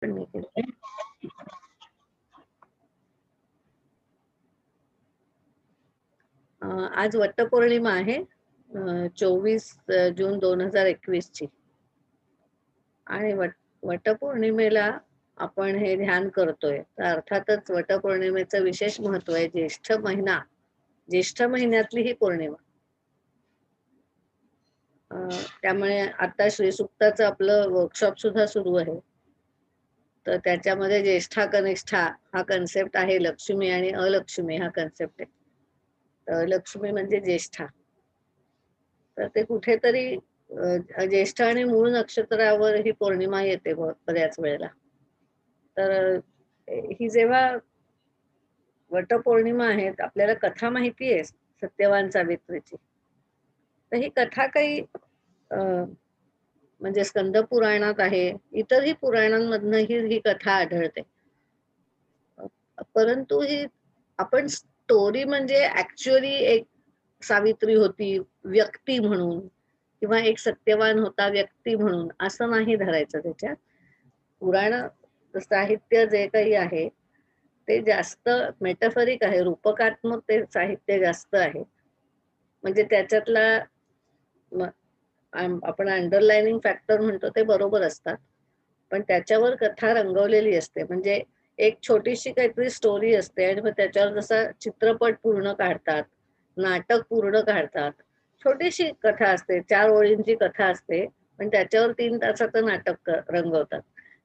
पण नाही केलं. आज वटपौर्णिमा आहे, 24 जून 2021 ची. आणि वटपौर्णिमेला आपण हे ध्यान करतोय, तर अर्थातच वटपौर्णिमेचं विशेष महत्व आहे. ज्येष्ठ महिन्यातली ही पौर्णिमा. त्यामुळे आता श्री सुक्ताचं आपलं वर्कशॉप सुद्धा सुरू आहे. तर त्याच्यामध्ये ज्येष्ठा कनिष्ठा हा कन्सेप्ट आहे. लक्ष्मी आणि अलक्ष्मी हा कन्सेप्ट आहे. तर लक्ष्मी म्हणजे ज्येष्ठा. तर ते कुठेतरी ज्येष्ठ आणि मूळ नक्षत्रावर ही पौर्णिमा येते बऱ्याच वेळेला. तर ही जेव्हा वटपौर्णिमा आहे, आपल्याला कथा माहिती आहे सत्यवान सावित्रीची. तर ही कथा काही म्हणजे स्कंद पुराणात आहे, इतरही पुराणांमधनही ही कथा आढळते. परंतु ही आपण स्टोरी म्हणजे ऍक्च्युअली एक सावित्री होती व्यक्ती म्हणून, किंवा एक सत्यवान होता व्यक्ती म्हणून, असं नाही धरायचं. त्याच्यात पुराण साहित्य जे काही आहे ते जास्त मेटाफरिक आहे, रूपकात्मक ते साहित्य जास्त आहे. म्हणजे त्याच्यातला आपण अंडरलाइनिंग फॅक्टर म्हणतो ते बरोबर असतात, पण त्याच्यावर कथा रंगवलेली असते. म्हणजे एक छोटीशी काहीतरी स्टोरी असते आणि मग त्याच्यावर जसा चित्रपट पूर्ण काढतात, नाटक पूर्ण काढतात. छोटीशी कथा असते, 4 ओळींची कथा असते, पण त्याच्यावर 3 तासाचं नाटक रंगवतात.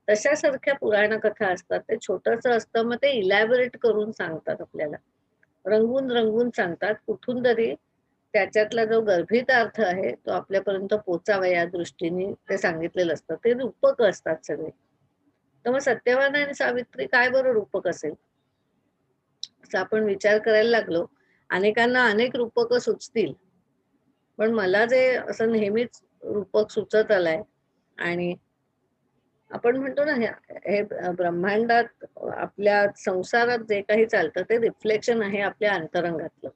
तशासारख्या पुराण कथा असतात. ते छोटंसं असतं, मग ते इलॅबोरेट करून सांगतात आपल्याला, रंगून रंगून सांगतात. कुठून तरी त्याच्यातला जो गर्भित अर्थ आहे तो आपल्यापर्यंत पोचावा या दृष्टीने ते सांगितलेलं असतं. ते रूपक असतात सगळे. तर मग सत्यवान आणि सावित्री काय बरं रूपक असेल, असं आपण विचार करायला लागलो. अनेकांना अनेक रूपक सुचतील, पण मला जे असं नेहमीच रूपक सुचत आलंय, आणि आपण म्हणतो ना, हे ब्रह्मांडात आपल्या संसारात जे काही चालतं ते रिफ्लेक्शन आहे आपल्या अंतरंगातलं.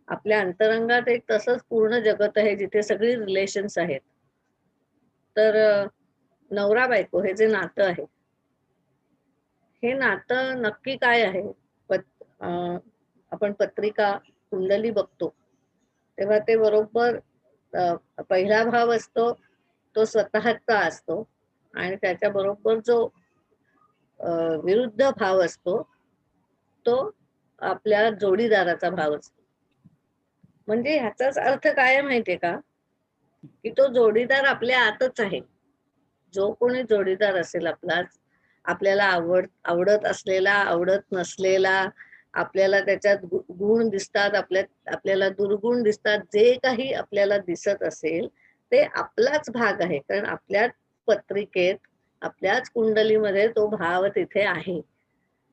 आपल्या अंतरंगात एक तसंच पूर्ण जगत आहे जिथे सगळी रिलेशन्स आहेत. तर नवरा बायको हे जे नातं आहे, हे नातं नक्की काय आहे? आपण पत्रिका कुंडली बघतो तेव्हा ते बरोबर पहिला भाव असतो तो स्वतःचा असतो, आणि त्याच्या बरोबर जो विरुद्ध भाव असतो तो आपल्या जोडीदाराचा भाव असतो. म्हणजे ह्याचाच अर्थ काय माहितीये का, की तो जोडीदार आपल्या आतच आहे. जो कोणी जोडीदार असेल आपल्याला आवडत असलेला, आवडत नसलेला, आपल्याला त्याच्यात गुण दिसतात, आपल्याला दुर्गुण दिसतात, जे काही आपल्याला दिसत असेल ते आपलाच भाग आहे. कारण आपल्याच पत्रिकेत, आपल्याच कुंडलीमध्ये तो भाव तिथे आहे,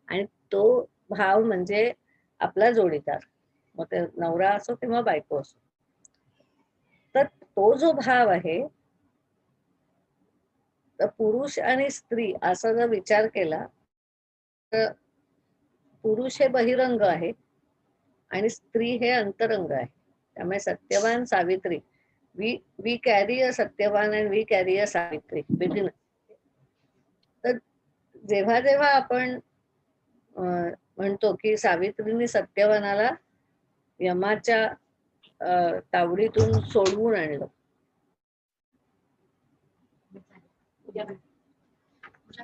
आणि तो भाव म्हणजे आपला जोडीदार. मग ते नवरा असो किंवा बायको असो. तर तो जो भाव आहे, तर पुरुष आणि स्त्री असा जर विचार केला तर पुरुष हे बहिरंग आहे आणि स्त्री हे अंतरंग आहे. त्यामुळे Satyavan Savitri, we carry a Satyavan and we carry a Savitri between. तर जेव्हा जेव्हा आपण म्हणतो की सावित्रीने सत्यवानाला यमाच्या तावडीतून सोडवून आणलं, तुझ्या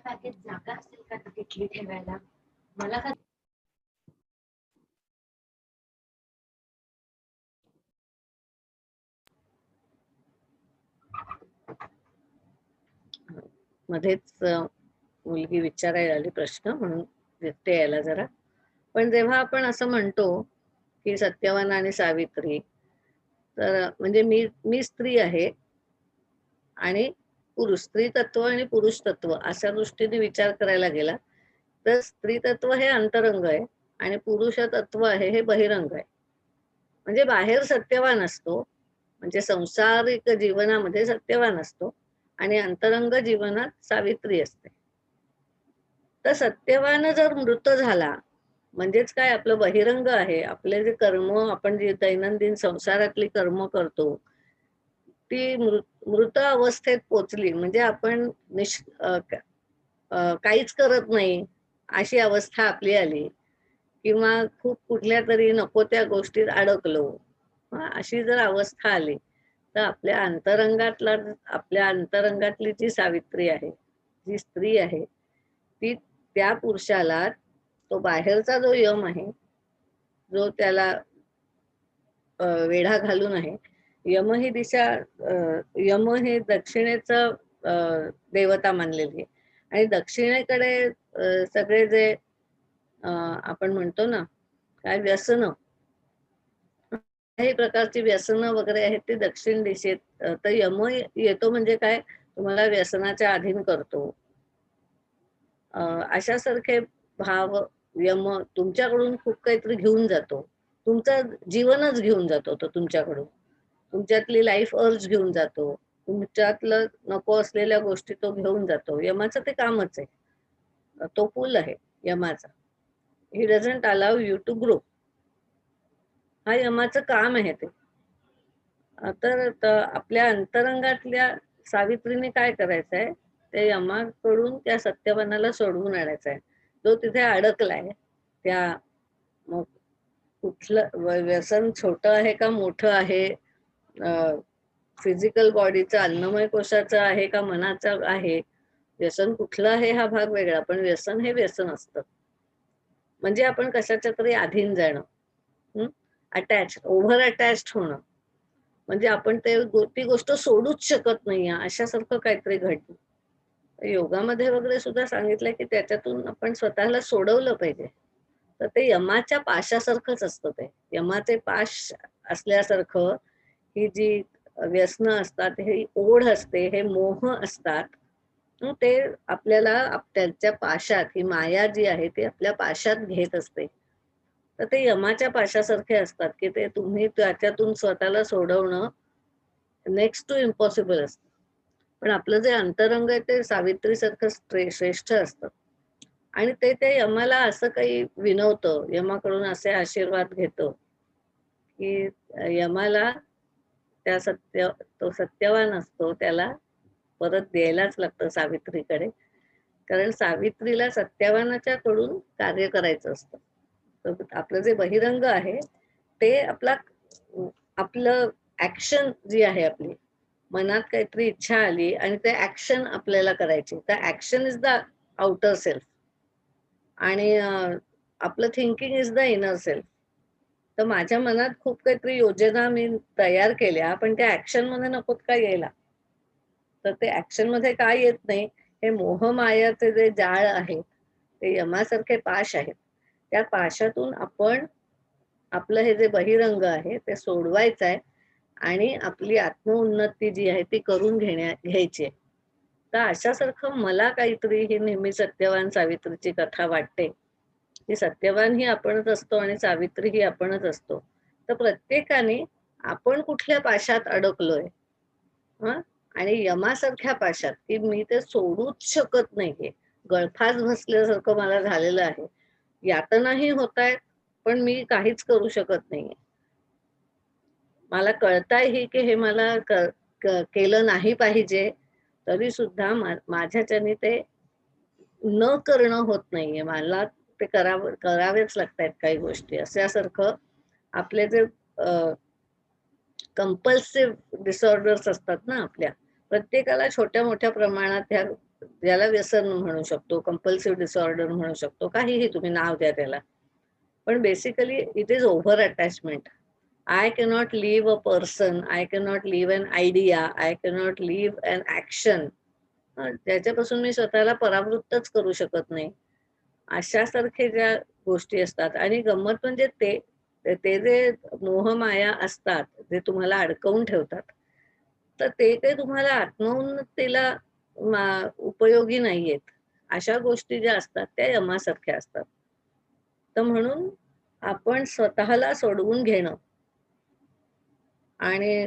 पॅकेट जागा असेल का तिथली ठेवायला? मला का मध्येच मुलगी विचारायला आली प्रश्न, म्हणून देते यायला जरा. पण जेव्हा आपण असं म्हणतो की सत्यवान आणि सावित्री, तर म्हणजे मी स्त्री आहे आणि पुरुष, स्त्री तत्व आणि पुरुष तत्व अशा दृष्टीने विचार करायला गेला तर स्त्री तत्व हे अंतरंग आहे आणि पुरुष तत्व आहे हे बहिरंग आहे. म्हणजे बाहेर सत्यवान असतो, म्हणजे संसारिक जीवनामध्ये सत्यवान असतो, आणि अंतरंग जीवनात सावित्री असते. तर सत्यवान जर मृत झाला, म्हणजेच काय, आपलं बहिरंग आहे, आपले जे कर्म, आपण जे दैनंदिन संसारातली कर्म करतो ती मृत अवस्थेत पोचली, म्हणजे आपण काहीच करत नाही अशी अवस्था आपली आली किंवा खूप कुठल्या तरी नको त्या गोष्टीत अडकलो, अशी जर अवस्था आली तर आपल्या अंतरंगातली जी सावित्री आहे, जी स्त्री आहे, ती त्या पुरुषाला तो बाहेरचा जो यम आहे, जो त्याला वेढा घालून आहे. यम ही दिशा यम हे दक्षिणेचं देवता मानलेली आहे आणि दक्षिणेकडे सगळे जे आपण म्हणतो ना, काय व्यसनं, काही प्रकारची व्यसनं वगैरे आहेत ती दक्षिण दिशेत तर यम येतो म्हणजे काय, तुम्हाला व्यसनाच्या अधीन करतो. अ, अशासारखे भाव यम तुमच्याकडून खूप काहीतरी घेऊन जातो. तुमचं जीवनच घेऊन जातो तो तुमच्याकडून. तुमच्यातली लाईफ अर्ज घेऊन जातो. तुमच्यातलं नको असलेल्या गोष्टी तो घेऊन जातो. यमाचं ते कामच आहे. तो पूल आहे यमाचा. He doesn't allow you to grow. हा यमाचं काम आहे ते. आपल्या अंतरंगातल्या सावित्रीने काय करायचंय, ते यमाकडून त्या सत्यवानाला सोडवून आणायचं आहे. जो तिथे अडकलाय, त्या मग कुठलं व्यसन छोटं आहे का मोठं आहे, फिजिकल बॉडीचं अन्नमय कोशाचं आहे का मनाचं आहे, व्यसन कुठलं आहे हा भाग वेगळा, पण व्यसन हे व्यसन असतं. म्हणजे आपण कशाच्या तरी अधीन जाणं, अटॅच, ओव्हर अटॅच्ड होणं. म्हणजे आपण ती गोष्ट सोडूच शकत नाही अशासारखं काहीतरी घडलं. योगामध्ये वगैरे सुद्धा सांगितलंय की त्याच्यातून आपण स्वतःला सोडवलं पाहिजे. तर ते यमाच्या पाशासारखंच असतं ते. यमाचे पाश असल्यासारखं ही जी व्यसनं असतात, ही ओढ असते, हे मोह असतात. ते आपल्याला त्यांच्या पाशात ही माया जी आहे ती आपल्या पाशात घेत असते. तर ते यमाच्या पाशासारखे असतात की ते तुम्ही त्याच्यातून स्वतःला सोडवणं नेक्स्ट टू इम्पॉसिबल असतं. पण आपलं जे अंतरंग आहे ते सावित्रीसारखं श्रेष्ठ असतं. आणि ते ते यमाला असं काही विनवतं, यमाकडून असे आशीर्वाद घेतं, की यमाला तो सत्यवान असतो, त्याला परत द्यायलाच लागतं सावित्रीकडे. कारण सावित्रीला सत्यवानाच्या कडून कार्य करायचं असतं. तर आपलं जे बहिरंग आहे, ते आपलं ॲक्शन जी आहे आपली, मनात काहीतरी इच्छा आली आणि ते ॲक्शन आपल्याला करायची. तर action is the outer self आणि आपलं thinking is the inner self. तर माझ्या मनात खूप काहीतरी योजना मी तयार केल्या, पण त्या ॲक्शनमध्ये नकोत का यायला? तर ते ॲक्शनमध्ये का येत नाही? हे मोहमायाचे जे जाळ आहे, ते यमासारखे पाश आहेत. त्या पाशातून आपण आपलं हे जे बहिरंग आहे, ते सोडवायचं आहे आणि आपली आत्मोन्नती जी आहे ती करून घ्यायची आहे. तर अशासारखं मला काहीतरी ही नेहमी सत्यवान सावित्रीची कथा वाटते. की सत्यवान ही आपणच असतो आणि सावित्री ही आपणच असतो. तर प्रत्येकाने आपण कुठल्या पाशात अडकलोय, हं? आणि यमासारख्या पाशात, की मी ते सोडूच शकत नाहीये. गळफास बसल्यासारखं मला झालेलं आहे. यातनाही होतायत, पण मी काहीच करू शकत नाहीये. मला कळतंय की हे मला केलं नाही पाहिजे, तरी सुद्धा माझ्याच्याने ते न करणं होत नाहीये. मला ते करावेच लागतायत काही गोष्टी. अशासारखं आपले जे कंपल्सिव्ह डिसऑर्डर्स असतात ना आपल्या, प्रत्येकाला छोट्या-मोठ्या प्रमाणात ज्याला व्यसन म्हणू शकतो, कंपल्सिव्ह डिसऑर्डर म्हणू शकतो, काहीही तुम्ही नाव द्या त्याला. पण basically it is over attachment. I cannot leave a person, I cannot leave an idea, I cannot leave an action. त्याच्यापासून मी स्वतःला परावृत्तच करू शकत नाही. अशासारखे ज्या गोष्टी असतात आणि गंमत म्हणजे ते ते जे मोहमाया असतात, जे तुम्हाला अडकवून ठेवतात, तर ते तुम्हाला आत्मोन्नतीला उपयोगी नाहीयेत. अशा गोष्टी ज्या असतात त्या यमासारख्या असतात. तर म्हणून आपण स्वतःला सोडवून घेणं आणि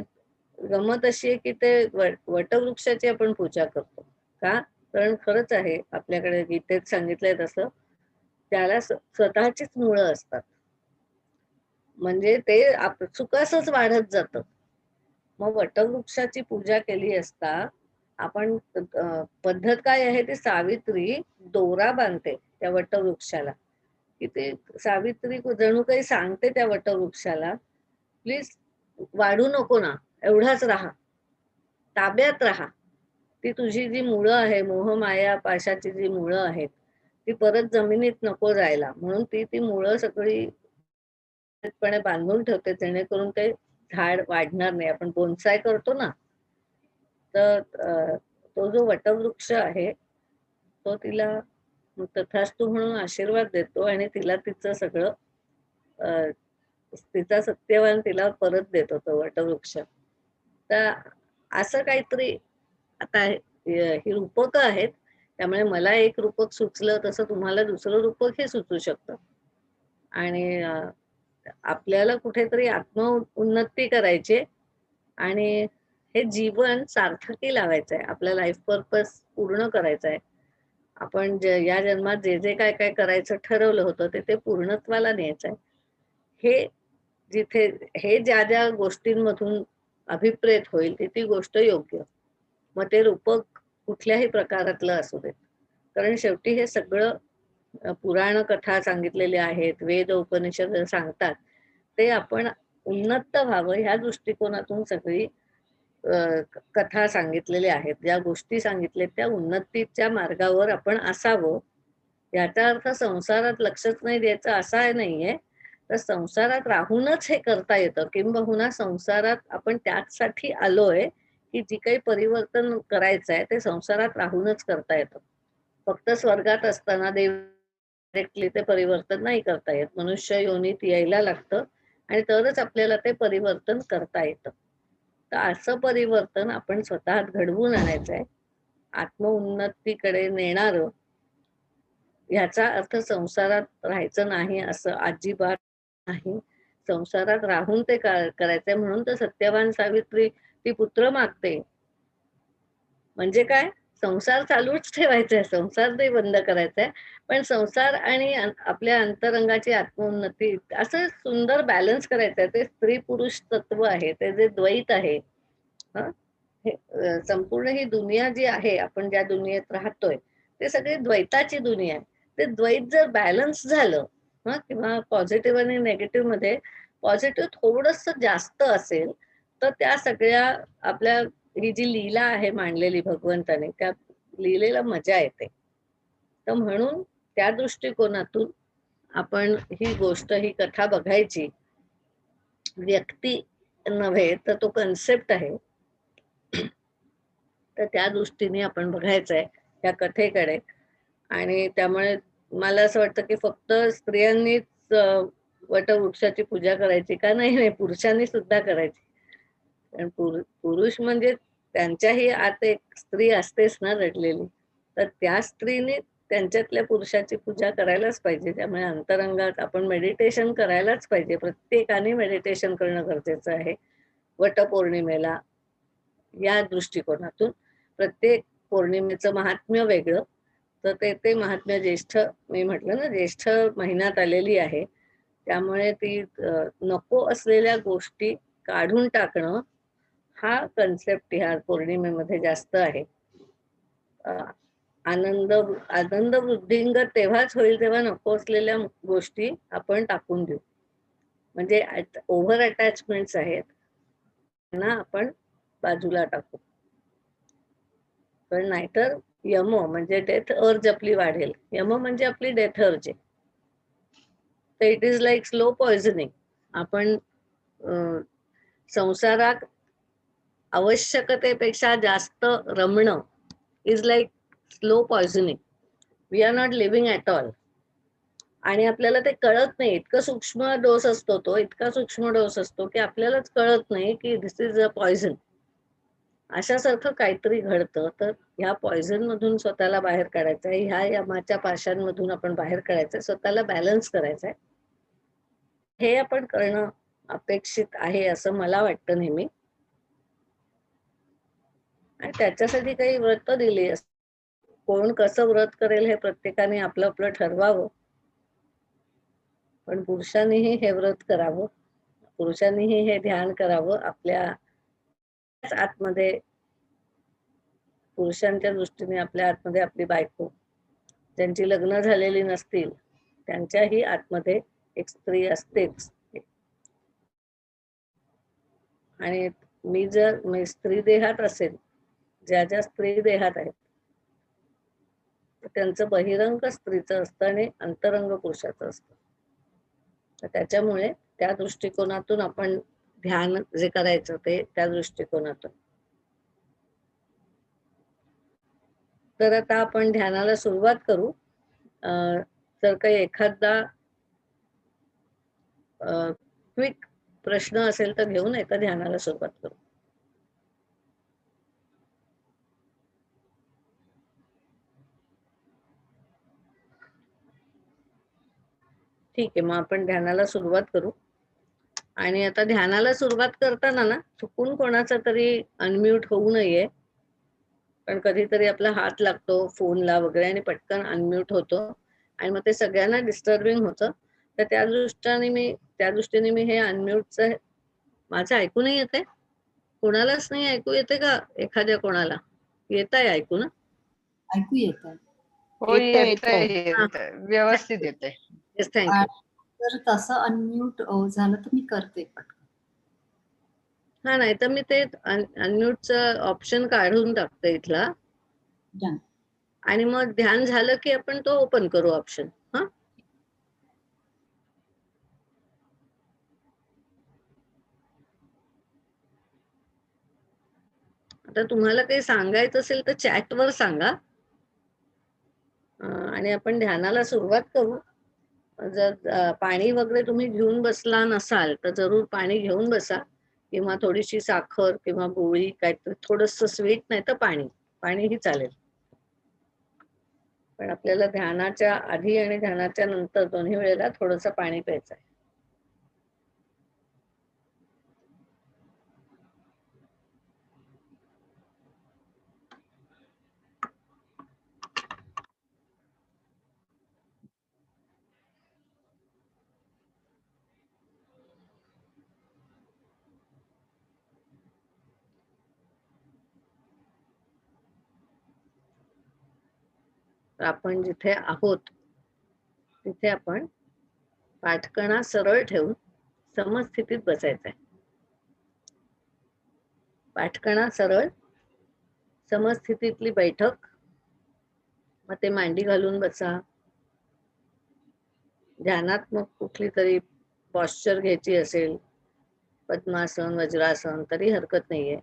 गंमत अशी आहे की ते वटवृक्षाची आपण पूजा करतो. का? कारण खरंच आहे आपल्याकडे गीतेत सांगितलंय तसं, त्याला स्वतःचीच मुळं असतात. म्हणजे ते सुकासच वाढत जातं. मग वटवृक्षाची पूजा केली असता आपण पद्धत काय आहे, ती सावित्री दोरा बांधते त्या वटवृक्षाला, की ते सावित्री जणू काही सांगते त्या वटवृक्षाला, प्लीज वाढू नको ना, एवढाच राहा, ताब्यात राहा. ती तुझी जी मुळं आहे, मोहमाया पाशाची जी मुळं आहेत, ती परत जमिनीत नको जायला, म्हणून ती ती मुळं सगळी पणे बांधून ठेवते, जेणेकरून ते झाड वाढणार नाही. आपण बोन्साय करतो ना, तर तो जो वटवृक्ष आहे, तो तिला तथास्तु म्हणून आशीर्वाद देतो आणि तिला तिचं सगळं अ, तिचा सत्यवान तिला परत देतो तो वटवृक्ष. तर असं काहीतरी आता ही रूपकं आहेत. त्यामुळे मला एक रूपक सुचलं, तसं तुम्हाला दुसरं रूपक हे सुचू शकतं. आणि आपल्याला कुठेतरी उन्नती करायची आणि हे जीवन सार्थकी लावायचं आहे. आपला लाईफ पर्पज पूर्ण करायचा आहे. आपण या जन्मात जे जे काय काय करायचं ठरवलं होतं ते ते पूर्णत्वाला न्यायचं आहे. हे जिथे हे ज्या ज्या गोष्टींमधून अभिप्रेत होईल ती गोष्ट योग्य. मग ते रूपक कुठल्याही प्रकारातलं असू देत. कारण शेवटी हे सगळं पुराण कथा सांगितलेल्या आहेत, वेद उपनिषद सांगतात. ते आपण उन्नत व्हावं ह्या दृष्टिकोनातून सगळी कथा सांगितलेल्या आहेत. ज्या गोष्टी सांगितल्यात त्या उन्नतीच्या मार्गावर आपण असावं. याचा अर्थ संसारात लक्षच नाही द्यायचं असा नाहीये. तर संसारात राहूनच हे करता येतं. किंबहुना संसारात आपण त्याचसाठी आलोय, की जी काही परिवर्तन करायचं आहे ते संसारात राहूनच करता येतं. फक्त स्वर्गात असताना डायरेक्टली ते परिवर्तन नाही करता येत. मनुष्य योनीत यायला लागतं आणि तरच आपल्याला ते परिवर्तन करता येतं. तर असं परिवर्तन आपण स्वतःत घडवून आणायचं आहे. आत्मउन्नतीकडे नेणारं, ह्याचा अर्थ संसारात राहायचं नाही असं अजिबात नाही. संसारात राहून ते करायचंय म्हणून तर सत्यवान सावित्री ती पुत्र मागते. म्हणजे काय? संसार चालूच ठेवायचा आहे, संसार नाही बंद करायचा आहे. पण संसार आणि आपल्या अंतरंगाची आत्मोन्नती असं सुंदर बॅलन्स करायचं आहे. ते स्त्री-पुरुष तत्व आहे, ते जे द्वैत आहे. हं, हे संपूर्ण ही दुनिया जी आहे, आपण ज्या दुनियेत राहतोय, ते सगळी द्वैताची दुनिया आहे. ते द्वैत जर बॅलन्स झालं, किंवा पॉझिटिव्ह आणि निगेटिव्ह मध्ये पॉझिटिव्ह थोडंसं जास्त असेल, तर त्या सगळ्या आपल्या ही जी लीला आहे मांडलेली भगवंताने, त्या लीलेला मजा येते. तर म्हणून त्या दृष्टिकोनातून आपण ही गोष्ट, ही कथा बघायची. व्यक्ती नव्हे, तर तो कन्सेप्ट आहे. तर त्या दृष्टीने आपण बघायचंय त्या कथेकडे. आणि त्यामुळे मला असं वाटतं, की फक्त स्त्रियांनीच वटवृक्षाची पूजा करायची का? नाही, नाही, पुरुषांनी सुद्धा करायची. कारण पुरुष म्हणजे त्यांच्याही आत एक स्त्री असतेच ना रडलेली. तर त्या स्त्रीने त्यांच्यातल्या पुरुषाची पूजा करायलाच पाहिजे. त्यामुळे अंतरंगात आपण मेडिटेशन करायलाच पाहिजे. प्रत्येकाने मेडिटेशन करणं गरजेचं आहे. वटपौर्णिमेला या दृष्टिकोनातून प्रत्येक पौर्णिमेचं महात्म्य वेगळं. तर ते ते महात्म्य ज्येष्ठ, मी म्हटलं ना, ज्येष्ठ महिन्यात आलेली आहे. त्यामुळे ती नको असलेल्या गोष्टी काढून टाकणं हा कन्सेप्ट ह्या पौर्णिमेमध्ये जास्त आहे. अ, आनंद आनंद वृद्धिंगत तेव्हाच होईल जेव्हा नको असलेल्या गोष्टी आपण टाकून देऊ. म्हणजे ओव्हर अटॅचमेंट्स आहेत, त्यांना आपण बाजूला टाकू. पण नाहीतर यम म्हणजे डेथ अर्ज आपली वाढेल. यम म्हणजे आपली डेथ अर्ज आहे. तर it is like slow poisoning. आपण संसारात आवश्यकतेपेक्षा जास्त रमणं is like slow poisoning. We are not living at all. आणि आपल्याला ते कळत नाही. इतकं सूक्ष्म डोस असतो तो, इतका सूक्ष्म डोस असतो, की आपल्यालाच कळत नाही, की धिस इज अ पॉइझन. अशासारखं काहीतरी घडतं. तर ह्या पॉइझन मधून स्वतःला बाहेर काढायचं आहे. ह्या यमाच्या पाशांमधून आपण बाहेर काढायचं आहे. स्वतःला बॅलन्स करायचं आहे. हे आपण करणं अपेक्षित आहे असं मला वाटतं नेहमी. आणि त्याच्यासाठी काही व्रत दिली असतात. कोण कसं व्रत करेल हे प्रत्येकाने आपलं आपलं ठरवावं. पण पुरुषांनीही हे व्रत करावं. पुरुषांनीही हे ध्यान करावं. आपल्या आतमध्ये पुरुषांच्या दृष्टीने आपल्या आतमध्ये आपली बायको, ज्यांची लग्न झालेली नसतील त्यांच्याही आतमध्ये एक स्त्री असतेच. आणि मी जर स्त्री देहात असेल, ज्या ज्या स्त्री देहात आहेत त्यांचं बहिरंग स्त्रीचं असतं आणि अंतरंग पुरुषाचं असतं. तर त्याच्यामुळे त्या दृष्टिकोनातून आपण ध्यान जे करायचं ते त्या दृष्टिकोनातून. तर आता आपण ध्यानाला सुरुवात करू. जर काही एखादा क्विक प्रश्न असेल तर घेऊन एका ध्यानाला सुरुवात करू. ठीक आहे, मग आपण ध्यानाला सुरुवात करू. आणि आता ध्यानाला सुरुवात करताना ना चुकून कोणाचा तरी अनम्यूट होऊ नये. पण कधीतरी आपला हात लागतो फोनला वगैरे आणि पटकन अनम्यूट होतो आणि मग ते सगळ्यांना डिस्टर्बिंग होतं. तर त्या दृष्टीने मी हे अनम्यूटचं माझं ऐकू नाही येते? कोणालाच नाही ऐकू येते का? एखाद्या कोणाला येत आहे ऐकू ना? ऐकू येतं. हो, येतंय. येतंय व्यवस्थित येते. Yes, thank you. जर तसं अनम्यूट झालं तर मी करते पटकन. हा, नाही तर मी ते अनम्यूटचं ऑप्शन काढून टाकते इथला Done. आणि मग ध्यान झालं की आपण तो ओपन करू ऑप्शन. हा, आता तुम्हाला काही सांगायचं असेल तर चॅटवर सांगा. आणि आपण ध्यानाला सुरुवात करू. जर पाणी वगैरे तुम्ही घेऊन बसला नसाल तर जरूर पाणी घेऊन बसा, किंवा थोडीशी साखर किंवा गोळी काहीतरी थोडंसं स्वीट, नाही तर पाणीही चालेल. पण आपल्याला ध्यानाच्या आधी आणि ध्यानाच्या नंतर दोन्ही वेळेला थोडंसं पाणी प्यायचं आहे. आपण जिथे आहोत तिथे आपण पाठकणा सरळ ठेवून समस्थितीत बसायचं आहे. पाठकणा सरळ समस्थितीतली बैठक. मग ते मांडी घालून बसा. ध्यानात मग कुठली तरी पॉस्चर घ्यायची असेल, पद्मासन, वज्रासन, तरी हरकत नाहीये.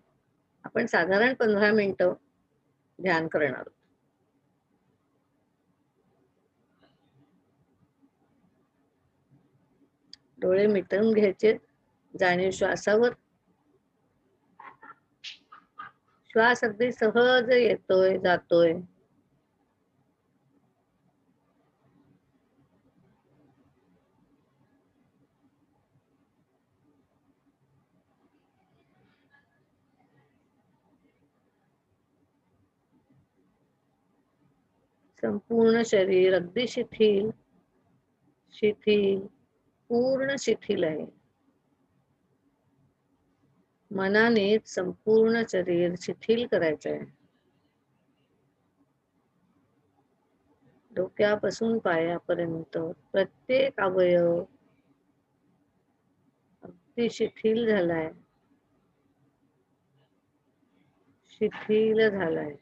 आपण साधारण 15 मिनिटं ध्यान करणार आहोत. डोळे मिटून घ्यायचे. जाणीव श्वासावर. श्वास अगदी सहज येतोय जातोय. संपूर्ण शरीर अगदी शिथिल पूर्ण शिथिल आहे. मनाने संपूर्ण शरीर शिथिल करायचं आहे. डोक्यापासून पायापर्यंत प्रत्येक अवयव अगदी शिथिल झालाय, शिथिल झालाय.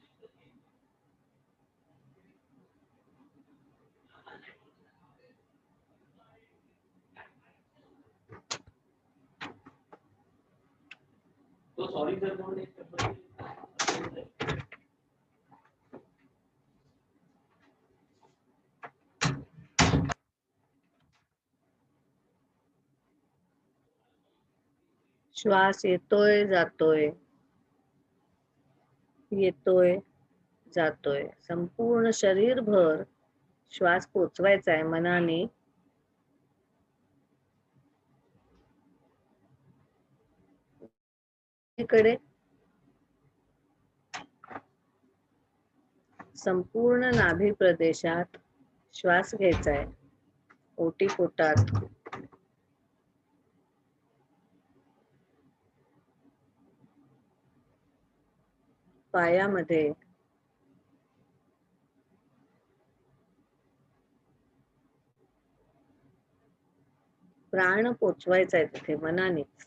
श्वास येतोय जातोय, येतोय जातोय. संपूर्ण शरीरभर श्वास पोचवायचा आहे मनाने. इकडे संपूर्ण नाभी प्रदेशात श्वास घ्यायचा आहे. ओटीपोटात, पायामध्ये, प्राण पोचवायचा आहे तिथे मनानेच.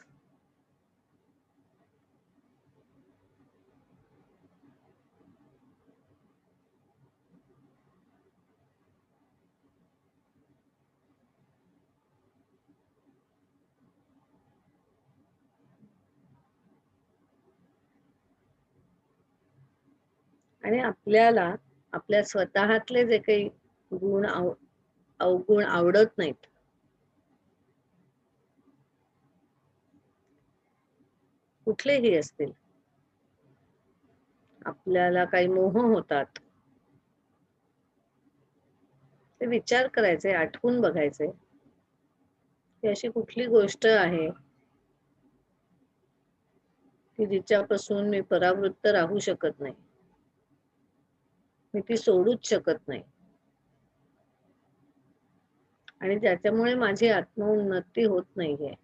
आणि आपल्याला आपल्या स्वतःतले जे काही गुण अवगुण आवडत नाहीत, कुठलेही असतील, आपल्याला काही मोह होतात, ते विचार करायचे, आठवून बघायचे की अशी कुठली गोष्ट आहे की जिच्यापासून मी परावृत्त राहू शकत नाही, मी ती सोडूच शकत नाही आणि ज्याच्यामुळे माझी आत्मोन्नती होत नाहीये.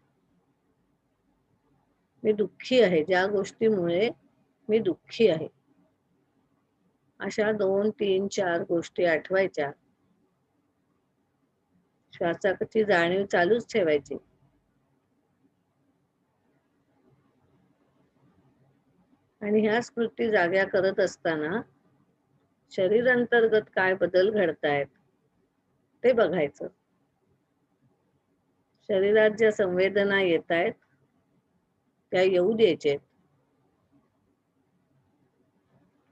मी दुःखी आहे, ज्या गोष्टीमुळे मी दुःखी आहे. अशा 2, 3, 4 गोष्टी आठवायच्या. श्वासाची जाणीव चालूच ठेवायची. आणि ह्या स्मृती जाग्या करत असताना शरीरांतर्गत काय बदल घडतायत ते बघायचं. शरीरात ज्या संवेदना येत आहेत त्या येऊ द्यायचे.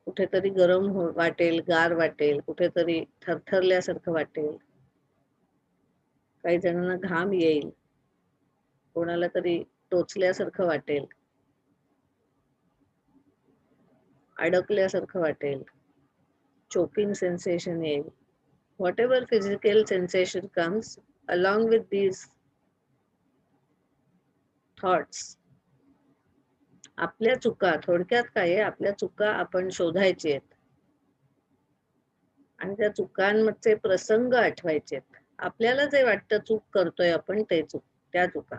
कुठेतरी गरम वाटेल, गार वाटेल, कुठेतरी थरथरल्यासारखं वाटेल, काही जणांना घाम येईल, कोणाला तरी टोचल्यासारखं वाटेल, अडकल्यासारखं वाटेल, choking sensation येईल. Whatever physical sensation comes along with these thoughts, आपल्या चुका, थोडक्यात काय आहे, आपल्या चुका आपण शोधायचे आहेत आणि त्या चुकांचे प्रसंग आठवायचे आहेत. आपल्याला जे वाटतं चूक करतोय आपण ते त्या चुका.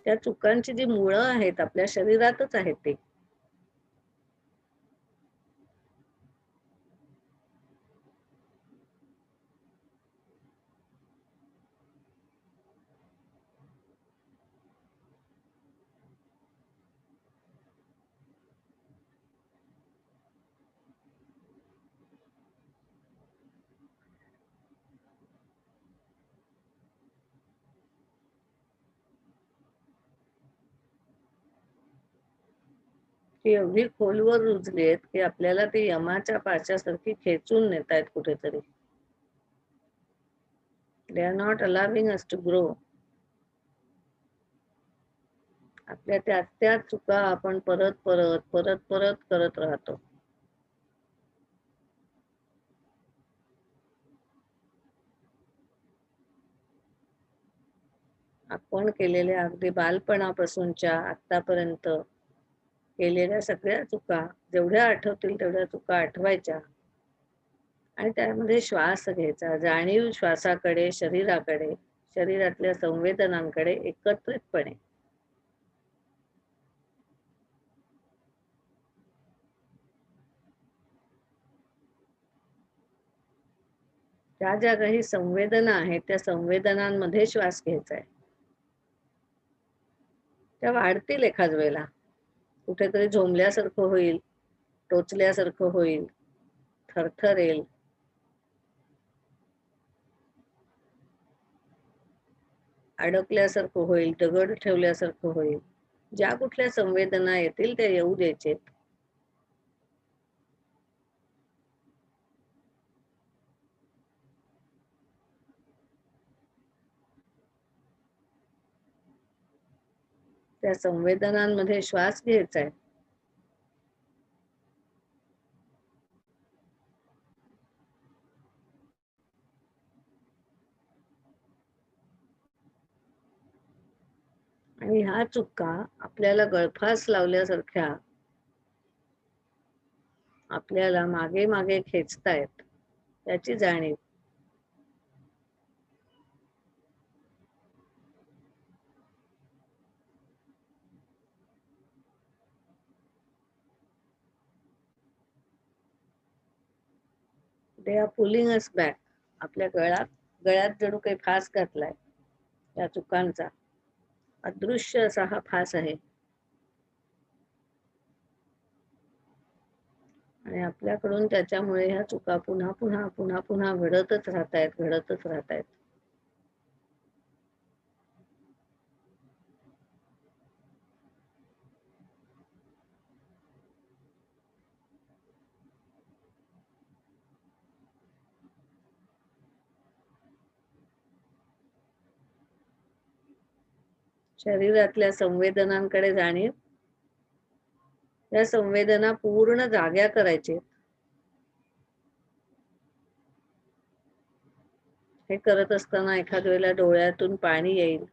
त्या चुकांची जी मुळं आहेत आपल्या शरीरातच आहेत ते. ती एवढी खोलवर रुजली आहेत की आपल्याला ती यमाच्या पाशासारखी खेचून नेत आहेत कुठेतरी. They are not allowing us to grow. आपल्या त्या चुका आपण परत करत राहतो. आपण केलेल्या अगदी बालपणापासूनच्या आतापर्यंत केलेल्या सगळ्या चुका जेवढ्या आठवतील तेवढ्या चुका आठवायच्या आणि त्यामध्ये श्वास घ्यायचा, जाणीव श्वासाकडे, शरीराकडे, शरीरातल्या संवेदनांकडे एकत्रितपणे. त्या ज्या काही संवेदना आहेत त्या संवेदनांमध्ये श्वास घ्यायचा आहे. त्या वाढतील एखाद वेळेला, कुठेतरी झोंबल्यासारखं होईल, टोचल्यासारखं होईल, थरथरेल, अडकल्यासारखं होईल, दगड ठेवल्यासारखं होईल. ज्या कुठल्या संवेदना येतील त्या येऊ द्यायचे. त्या संवेदनांमध्ये श्वास घ्यायचा आहे. आणि ह्या चुका आपल्याला गळफास लावल्यासारख्या आपल्याला मागे मागे खेचतायत त्याची जाणीव. ते आर पुलिंग अस बॅक. आपल्या गळ्यात जणू काही फास घातलाय या चुकांचा. अदृश्य असा हा फास आहे आणि आपल्याकडून त्याच्यामुळे ह्या चुका पुन्हा पुन्हा पुन्हा पुन्हा घडतच राहतायत. शरीरातल्या संवेदनांकडे जाणीव. या संवेदना पूर्ण जाग्या करायचे. हे करत असताना एखाद्या वेळेला डोळ्यातून पाणी येईल,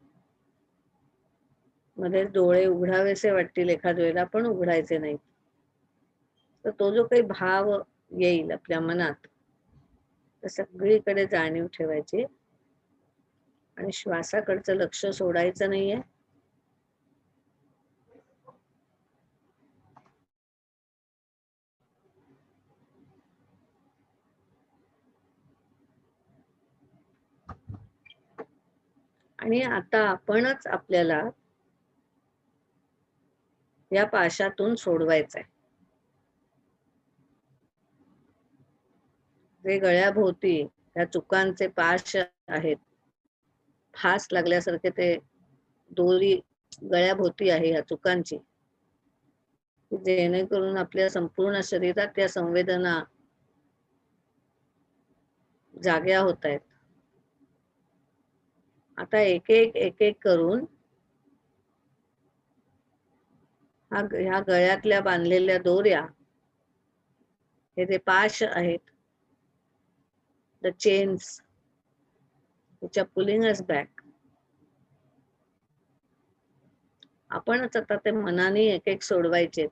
मध्येच डोळे उघडावेसे वाटतील एखाद्या वेळेला, पण उघडायचे नाहीत. तर तो जो काही भाव येईल आपल्या मनात, तर सगळीकडे जाणीव ठेवायची आणि श्वासाकडचं लक्ष सोडायचं नाहीये. आणि आता आपणच आपल्याला या पाशातून सोडवायचंय. जे गळ्याभोवती त्या चुकांचे पाश आहेत, फास लागल्यासारखे ते दोरी गळ्याभोवती आहे या चुकांची, जेणेकरून आपल्या संपूर्ण शरीरात त्या संवेदना जाग्या होत आहेत. आता एक एक करून ह्या गळ्यातल्या बांधलेल्या दोऱ्या, हे जे पाश आहेत, the chains which are pulling us back, आपणच आता ते मनाने एक एक सोडवायचेत.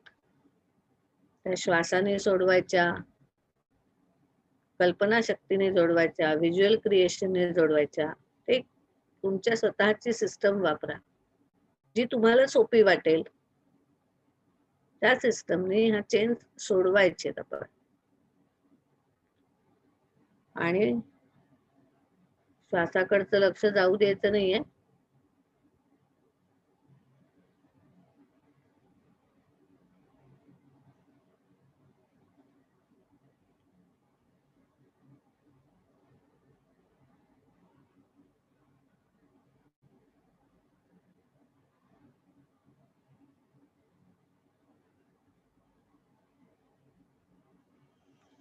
त्या श्वासाने सोडवायच्या, कल्पना शक्तीने जोडवायच्या, व्हिज्युअल क्रिएशनने जोडवायच्या. ते तुमच्या स्वतःची सिस्टम वापरा, जी तुम्हाला सोपी वाटेल. त्या सिस्टमने ह्या चेन सोडवायचे आपण. आणि श्वासाकडचं लक्ष जाऊ द्यायचं नाहीये.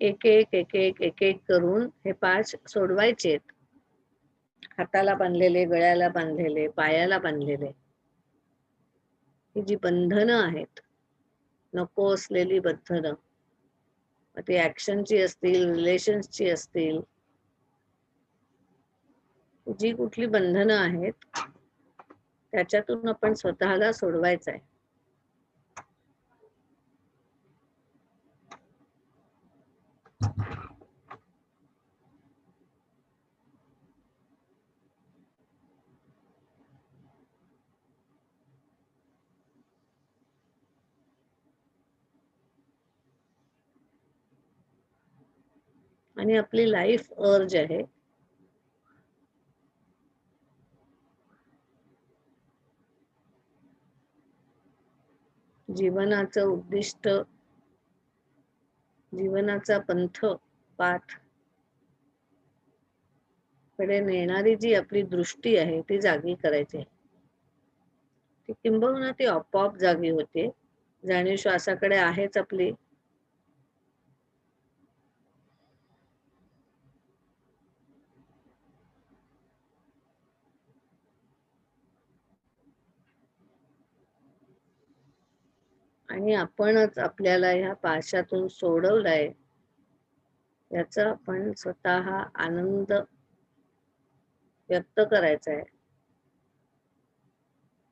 एक एक करून हे पाश सोडवायचे. हाताला बांधलेले, गळ्याला बांधलेले, पायाला बांधलेले, ही जी बंधनं आहेत, नको असलेली बंधनं, ती ऍक्शनची असतील, रिलेशन्सची असतील, जी कुठली बंधनं आहेत, त्याच्यातून आपण स्वतःला सोडवायचं आहे. आणि आपली लाईफ अर्ज आहे, जीवनाचं उद्दिष्ट, जीवनाचा पंथ पाठ कडे नेणारी जी आपली दृष्टी आहे, ती जागी करायची आहे. ती किंबहुना ती आपोआप जागी होते. जाणीव श्वासाकडे आहेच आपली. आणि आपणच आपल्याला ह्या पाशातून सोडवलंय, याचा आपण स्वतः आनंद व्यक्त करायचा आहे.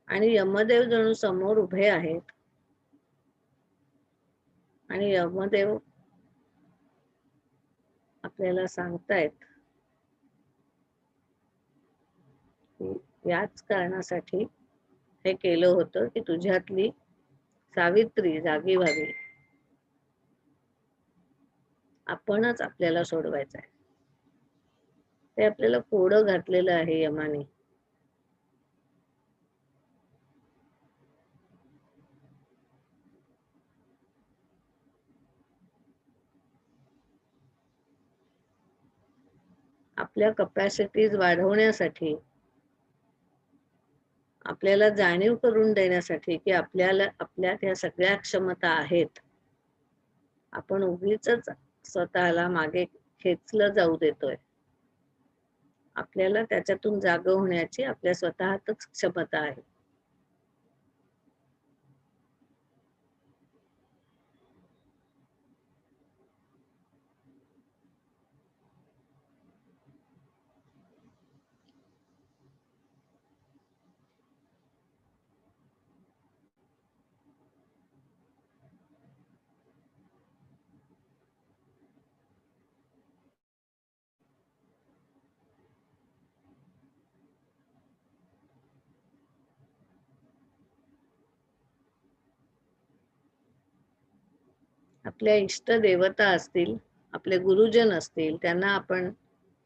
आणि यमदेव जणू समोर उभे आहेत आणि यमदेव आपल्याला सांगतायत की याच कारणासाठी हे केलं होतं, की तुझ्यातली सावित्री जागी व्हावी. आपणच आपल्याला सोडवायचं आहे. ते आपल्याला कोडं घातलेलं आहे यमाने. आपल्या कपॅसिटीज वाढवण्यासाठी, आपल्याला जाणीव करून देण्यासाठी की आपल्याला आपल्यात ह्या सगळ्या क्षमता आहेत. आपण उगीचच स्वतःला मागे खेचलं जाऊ देतोय. आपल्याला त्याच्यातून जागं होण्याची आपल्या स्वतःतच क्षमता आहे. आपल्या इष्ट देवता असतील, आपले गुरुजन असतील, त्यांना आपण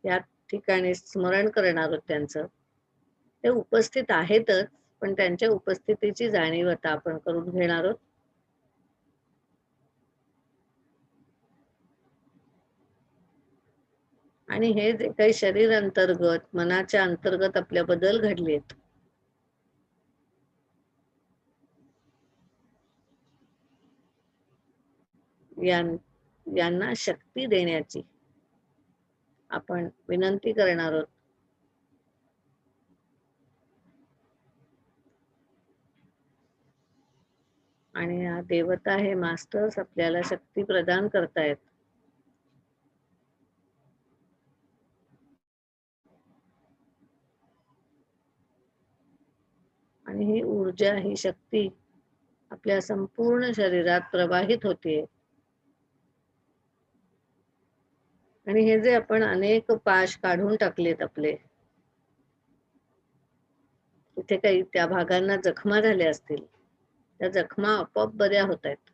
या ठिकाणी स्मरण करणार आहोत त्यांचं. ते उपस्थित आहेतच, पण त्यांच्या उपस्थितीची जाणीव आता आपण करून घेणार आहोत. आणि हे जे काही शरीर अंतर्गत, मनाच्या अंतर्गत आपल्या बदल घडलेत, यांना शक्ती देण्याची आपण विनंती करणार आहोत. आणि या देवता हे मास्टर्स आपल्याला शक्ती प्रदान करतायत. आणि ही ऊर्जा, ही शक्ती आपल्या संपूर्ण शरीरात प्रवाहित होते. आणि हे जे आपण अनेक पाश काढून टाकलेत आपले, तिथे काही त्या भागांना जखमा झाल्या असतील, त्या जखमा आपोआप बऱ्या होत आहेत.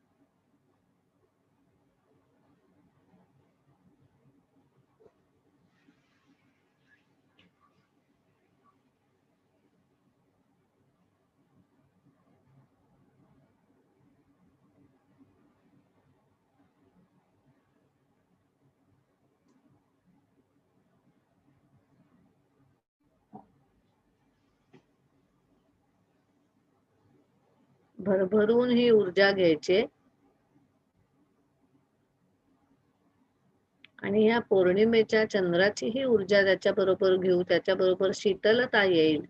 भरभरून ही ऊर्जा घ्यायची आणि ह्या पौर्णिमेच्या चंद्राची ही ऊर्जा त्याच्याबरोबर घेऊ, त्याच्याबरोबर शीतलता येईल.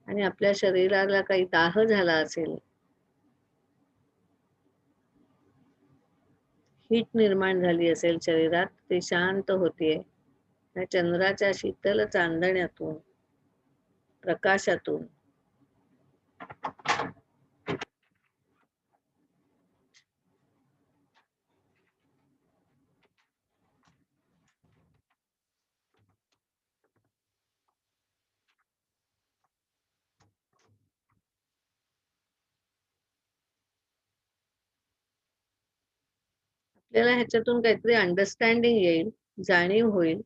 आणि आपल्या शरीराला काही दाह झाला असेल, हीट निर्माण झाली असेल शरीरात, ती शांत होतीये त्या चंद्राच्या शीतल चांदण्यातून, प्रकाशातून. आपल्याला ह्याच्यातून काहीतरी अंडरस्टँडिंग येईल, जाणीव होईल.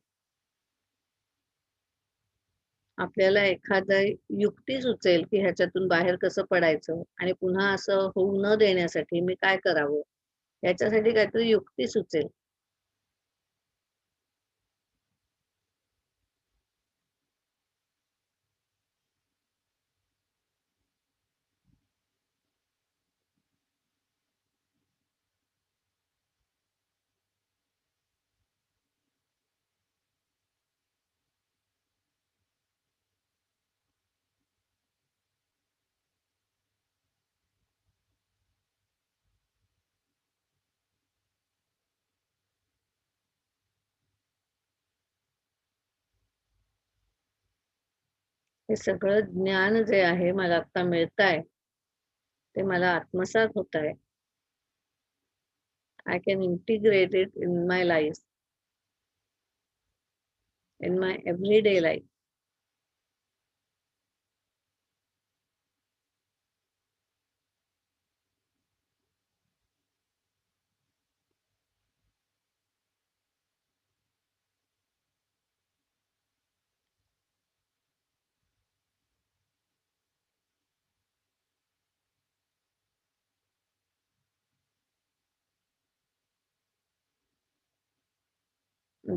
आपल्याला एखादी युक्ती सुचेल की ह्याच्यातून बाहेर कसं पडायचं आणि पुन्हा असं होऊ न देण्यासाठी मी काय करावं, याच्यासाठी काहीतरी युक्ती सुचेल. हे सगळं ज्ञान जे आहे मला आता मिळतंय, ते मला आत्मसात होत आहे. I can integrate it in my life, in my everyday life.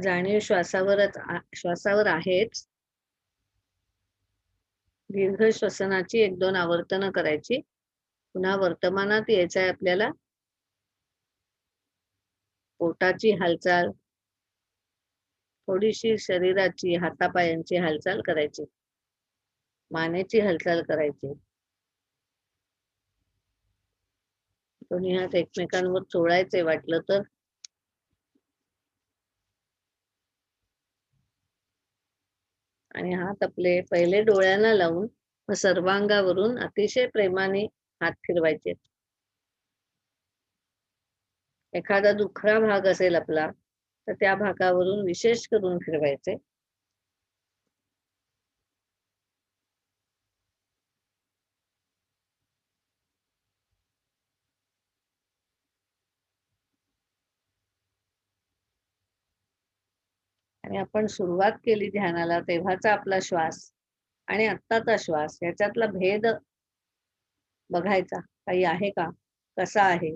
जाणीव श्वासावर आहेच. दीर्घ श्वसनाची 1-2 आवर्तनं करायची. पुन्हा वर्तमानात यायचंय आपल्याला. पोटाची हालचाल, थोडीशी शरीराची, हातापायांची हालचाल करायची. मानेची हालचाल करायची. दोन्ही हात एकमेकांवर चोळायचे वाटलं तर. आणि हात आपले पहिले डोळ्यांना लावून मग सर्वांगावरून अतिशय प्रेमाने हात फिरवायचे. एखादा दुखरा भाग असेल आपला तर त्या भागावरून विशेष करून फिरवायचे. आणि आपण सुरुवात केली ध्यानाला तेव्हाचा आपला श्वास आणि आत्ताचा श्वास याच्यातला भेद बघायचा. काही आहे का? कसा आहे?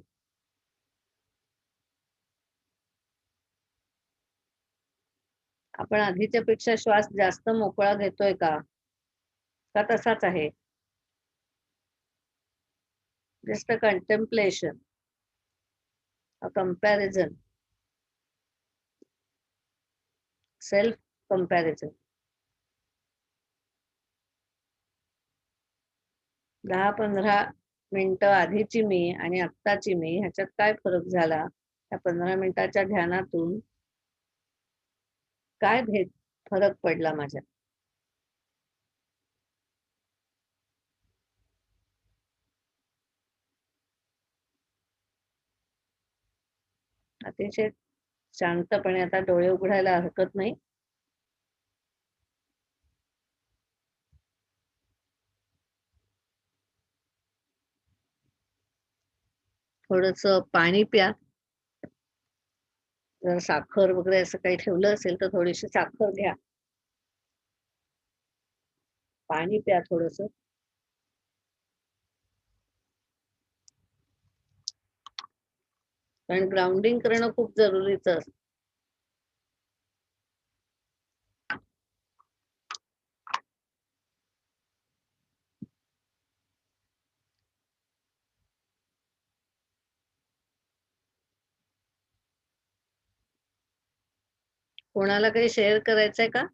आपण आधीच्या पेक्षा श्वास जास्त मोकळा घेतोय का? का तसाच आहे? Just a contemplation, a comparison, self comparison. 10-15 मिनिटं आधीची मी आणि आत्ताची मी ह्याच्यात काय फरक झाला? त्या 15 मिनिटाच्या ध्यानातून काय फरक पडला माझ्यात? अतिशय शांतपणे आता डोळे उघडायला हरकत नाही. थोडस पाणी प्या. जर साखर वगैरे असं काही ठेवलं असेल तर थोडीशी साखर घ्या. पाणी प्या थोडस. कारण ग्राउंडिंग करणं खूप जरुरीचं असतं. कोणाला काही शेअर करायचंय का?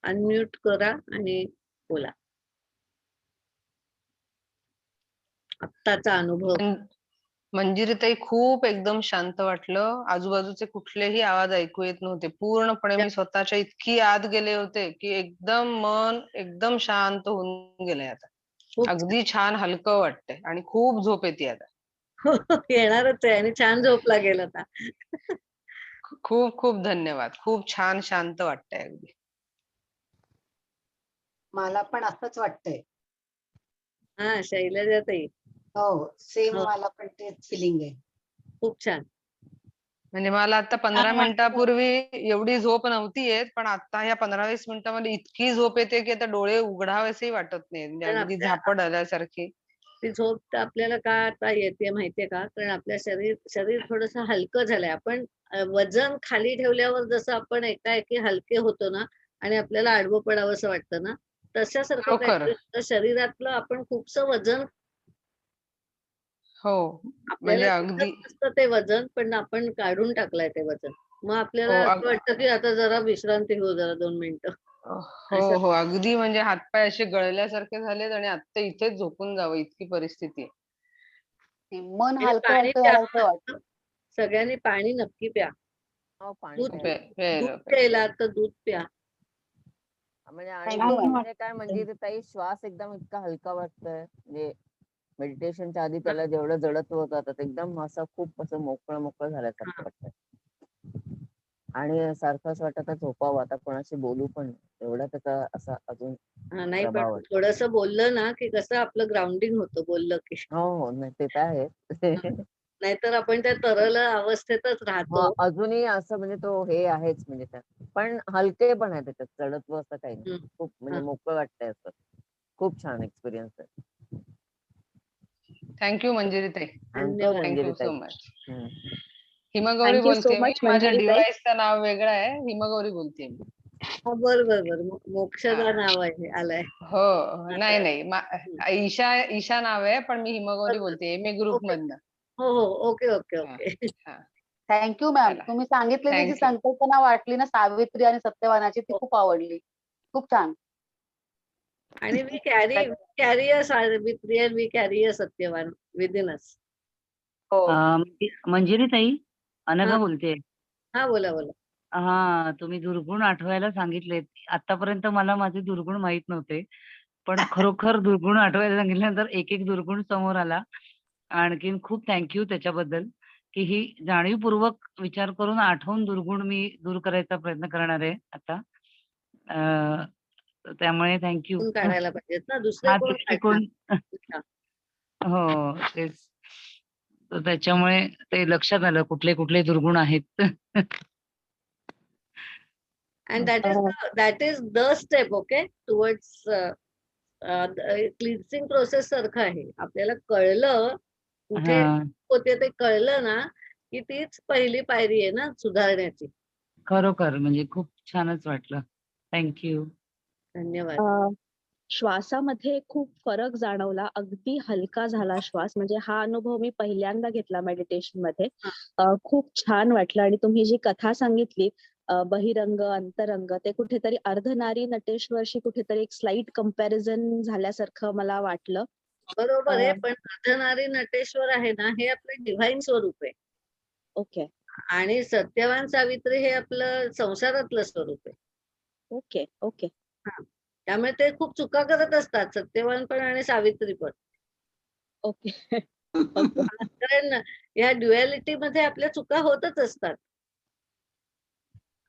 अनम्यूट करा आणि बोला. आत्ताचा अनुभव. मंजिरीताई खूप एकदम शांत वाटलं. आजूबाजूचे कुठलेही आवाज ऐकू येत नव्हते. पूर्णपणे मी स्वतःच्या इतकी आत गेले होते की एकदम मन एकदम शांत होऊन गेलंय आता. खूप अगदी छान हलकं वाटतंय आणि खूप झोप येते आता. येणारच आहे आणि छान झोप लागेल आता. खूप खूप धन्यवाद. खूप छान शांत वाटतंय अगदी. मला पण असंच वाटतंय. हा शैलजाताई. हो, सेम हो. मला पण तेच फिलिंग आहे. खूप छान. म्हणजे मला आता 15 छान वाटतं. मिनिटापूर्वी एवढी झोप नव्हती येत, पण आता ह्या 15-20 मिनिटांमध्ये इतकी झोप येते की आता डोळे उघडावेसेही वाटत नाही. म्हणजे कारण अगदी झापड आल्यासारखी. ती झोप तर आपल्याला का आता येते माहितीये का? कारण आपल्या शरीर थोडंसं हलकं झालंय. आपण वजन खाली ठेवल्यावर जसं आपण एकाएकी हलके होतो ना आणि आपल्याला आडवं पडावंसं वाटतं ना, तशासारखं खरोखर. काहीतरी होतं. शरीरातलं आपण खूपसं वजन हो. म्हणजे आपल्याला अगदी. दिसत नसतं ते वजन, पण आपण काढून टाकलंय ते वजन. मग आपल्याला हो, असं वाटतं की आता जरा विश्रांती घेऊ जरा 2 मिनिटं. हो, असं हो. अगदी म्हणजे हातपाय असे गळल्यासारखे झालेत आणि आत्ता इथेच झोपून जावं इतकी परिस्थिती आहे. मन आणि हलकं पाणी हलकं प्या. झाल्याचं वाटतं. सगळ्यांनी पाणी नक्की प्या. हो, पाणी दूध प्यायला. दूध प्यायला पाहिजे. प्यायला तर दूध प्या. म्हणजे आणि छान मेन वाटतं. म्हणजे काय म्हणजे ताई श्वास एकदम इतका हलका वाटतोय. म्हणजे मेडिटेशनच्या आधी त्याला जेवढं जडत्व होतं आता ते एकदम असं खूप असं मोकळं झाल्यासारखं हां. वाटतंय. आणि सारखं असं वाटतं झोपावं आता कोणाशी बोलू पण नाही. एवढा त्याचा असा अजून नाही पण प्रभाव आहे. थोडंसं बोललं ना, की कसं आपलं ग्राउंडिंग होतं बोललं की. हो, हो. नाही ते तर आहेच. नाहीतर आपण त्या तरल अवस्थेतच राहतो. अजूनही असं म्हणजे तो हे आहेच म्हणजे त्यात. पण हलके पण आहे त्याच्यात जडत्व असं काही नाही. हं. खूप म्हणजे हां. मोकळं वाटतंय असं. खूप छान एक्सपिरियन्स आहे. थँक यू मंजिरीताई. थँक यू धन्यवाद. थँक यू मंजिरीताई. So much. हं. हिमगौरी थँक्यू सो बोलते मी. मच माझ्या मंजिरीताई. डिव्हाइसचं नाव वेगळं आहे. हिमगौरी बोलते मी. बर मोक्षदा हा. नाव आहे आलंय. हो. नाही, नाही. हं. ईशा नाव आहे, पण मी हिमगौरी बरोबर. बोलते. MA group okay. मधनं. हो. ओके. हां, हां. Thank you ma'am. चला. तुम्ही सांगितलेली जी थँक यू. संकल्पना वाटली ना सावित्री आणि सत्यवानाची ती हो. खूप आवडली. खूप छान. आणि we carry a Savitri and we carry a Satyavan within us. हो. मंजिरी ताई, अनघा हां, बोलते. हां. बोला. हा, तुम्ही दुर्गुण आठवायला सांगितलेत. आतापर्यंत मला माझे दुर्गुण माहित नव्हते. पण खरोखर दुर्गुण आठवायला सांगितल्यानंतर एक दुर्गुण समोर आला. आणखीन खूप थँक्यू त्याच्याबद्दल, की ही जाणीवपूर्वक विचार करून आठवून दुर्गुण मी दूर करायचा प्रयत्न करणार आहे आता. त्यामुळे थँक्यू. कोण काढायला पाहिजेत ना, दुसरे हा कोण काढणार? दृष्टिकोन अच्छा. हो, तेच. तर त्याच्यामुळे ते लक्षात आलं कुठले दुर्गुण आहेत. And that is the step, okay, towards cleansing process सारखं आहे. आपल्याला कळलं कुठे हा, होते ते कळलं ना, की तीच पहिली पायरी आहे ना सुधारण्याची. खरोखर म्हणजे खूप छानच वाटलं. थँक्यू. धन्यवाद. श्वासामध्ये खूप फरक जाणवला. अगदी हलका झाला श्वास. म्हणजे हा अनुभव मी पहिल्यांदा घेतला मेडिटेशन मध्ये. खूप छान वाटलं आणि तुम्ही जी कथा सांगितली बहिरंग अंतरंग ते कुठेतरी अर्धनारी नटेश्वरशी कुठेतरी एक स्लाइट कंपॅरिझन झाल्यासारखं मला वाटलं. बरोबर आहे, पण अर्धनारी नटेश्वर आहे ना, हे आपलं डिव्हाइन स्वरूप आहे. ओके आणि सत्यवान सावित्री हे आपलं संसारातलं स्वरूप आहे. ओके ओके हा. त्यामुळे ते खूप चुका करत असतात, सत्यवान पण आणि सावित्री पण. ओके कारण या ड्युएलिटी मध्ये आपल्या चुका होतच असतात.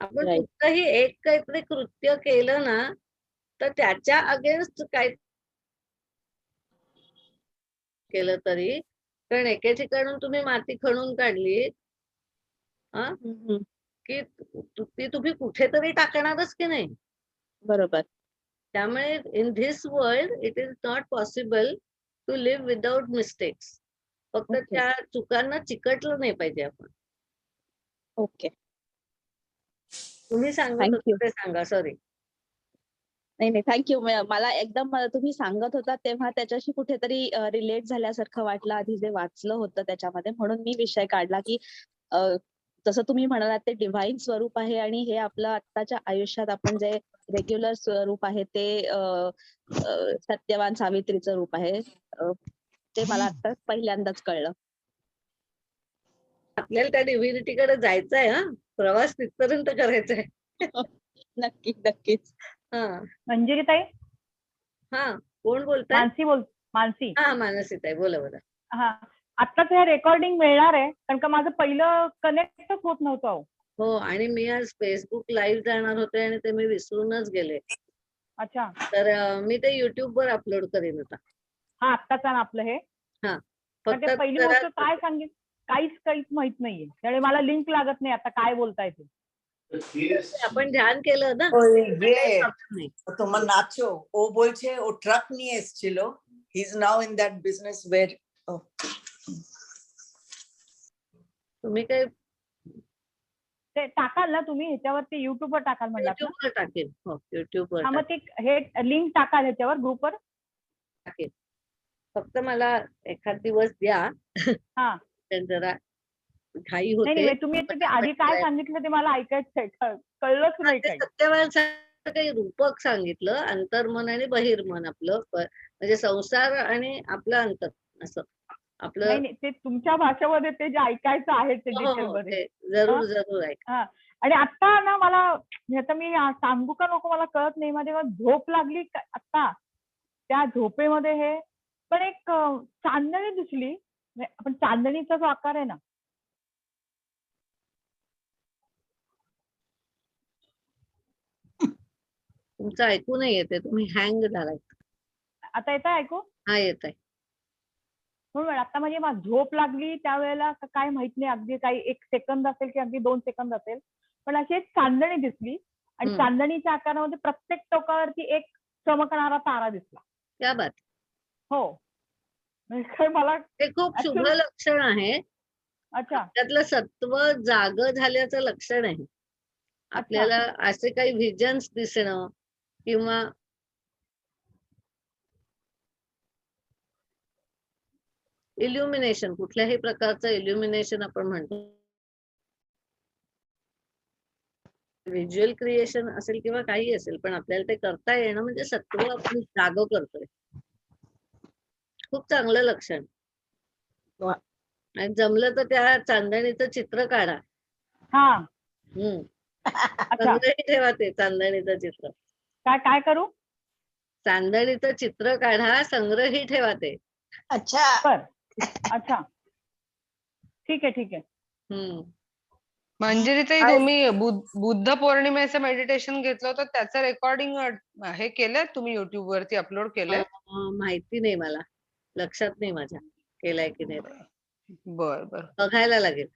आपण राईट कुठलंही एक काहीतरी कृत्य केलं ना, तर त्याच्या अगेन्स्ट काय केलं तरी, कारण एके ठिकाणून तुम्ही माती खणून काढली हा, की ती तुम्ही कुठेतरी टाकणारच की नाही. बरोबर त्यामुळे in this world it is not possible to live without mistakes. फक्त ओके त्या चुकांना चिकटलं नाही पाहिजे आपण. ओके तुम्ही सांगत होता थँक्यू. ते सांगा. सॉरी. नाही थँक्यू. मला एकदम तुम्ही सांगत होता तेव्हा त्याच्याशी कुठेतरी रिलेट झाल्यासारखं वाटलं आधी जे वाचलं होतं त्याच्यामध्ये, म्हणून मी विषय काढला की जसं तुम्ही म्हणालात ते डिव्हाइन स्वरूप आहे आणि हे आपलं आत्ताच्या आयुष्यात आपण जे रेग्युलर स्वरूप आहे ते सत्यवान सावित्रीचं रूप आहे. ते मला आता पहिल्यांदाच कळलं. आपल्याला त्या डिव्हिनिटीकडे जायचंय. हा, प्रवास तिथपर्यंत करायचा आहे. नक्कीच हा. मंजिरीताई, हा. कोण बोलताय? मानसी. हा, मानसीताई बोला. हा, आत्ताच हे रेकॉर्डिंग मिळणार आहे कारण का माझं पहिलं कनेक्टच होत नव्हतं अहो. हो, आणि मी आज फेसबुक लाईव्ह जाणार होते आणि ते मी विसरूनच गेले. अच्छा. तर मी ते YouTube वर अपलोड करीन आता. हा, आत्ताच आपलं हे. हा, पण फक्त ते पहिली गोष्ट काय सांगितलं काहीच माहित नाहीये, त्यामुळे मला लिंक लागत नाही आता काय बोलताय ते. आपण ध्यान केलं ना, ওই काही ইয়ে problem नाही. তোমার নাচো ও বলছে ও ট্রাক নিয়ে এসেছিল he is now in that business where तुम्ही काय ते टाकाल ना तुम्ही ह्याच्यावरती युट्यूबवर टाकाल म्हणलं ना. YouTube वर टाकेल. हो, YouTube वर हा, मग ते हे लिंक टाकाल ह्याच्यावर ग्रुपवर. टाकेल. फक्त मला एखाद दिवस द्या. हा, जरा घाई नाही होते. तुम्ही ते आधी काय सांगितलं ते मला ऐकायचंय, कळलंच नाही काही. सत्यवान काही रूपक सांगितलं, अंतर्मन आणि बहिर्मन आपलं म्हणजे संसार आणि आपलं अंतर असं आपलं. नाही ते तुमच्या भाषेमध्ये ते जे ऐकायचं आहे ते डिटेल मध्ये. जरूर ऐक. हा, आणि आता ना मला आता मी सांगू का नको मला कळत नाही. माझ्या झोप लागली आता त्या झोपेमध्ये हे पण एक चांदणी दिसली. आपण चांदणीचा जो आकार आहे ना, तुमचं ऐकू नाही येते. तुम्ही हँग झालाय. आता येत आहे ऐकू? हा, येत आहे. म्हणून आता म्हणजे झोप लागली त्यावेळेला काय माहित नाही, अगदी काही 1 सेकंद असेल की अगदी 2 सेकंद असेल, पण अशी एक चांदणी दिसली आणि चांदणीच्या आकारामध्ये प्रत्येक टोकावरती एक चमकणारा तारा दिसला. क्या बात. हो, म्हणजे मला हे खूप शुभ लक्षण आहे. अच्छा. त्यातलं सत्व जाग झाल्याचं लक्षण आहे. आपल्याला असे काही व्हिजन्स दिसणं किंवा इल्युमिनेशन, कुठल्याही प्रकारचं इल्युमिनेशन आपण म्हणतो. व्हिज्युअल क्रिएशन असेल किंवा काही असेल, पण आपल्याला ते करता येणं म्हणजे सत्व आपण जाग करतोय. खूप चांगलं लक्षण. आणि जमलं तर त्या चांदणीचं चित्र काढा. हा. हम्म. अच्छा. संग्रही ठेवा ते चांदणीचं चित्र. काय काय करू? चांदणीचं चित्र काढा, संग्रही ठेवा ते. अच्छा. बर. अच्छा. ठीक आहे, ठीक आहे. हम्म. मंजिरीताई, तुम्ही बुद्ध पौर्णिमेचं मेडिटेशन घेतलं होतं, त्याचं रेकॉर्डिंग हे केलंय तुम्ही युट्यूब वरती अपलोड केलंय? माहिती नाही मला, लक्षात नाही माझ्या केलाय की नाही. बर बर, बघायला लागेल.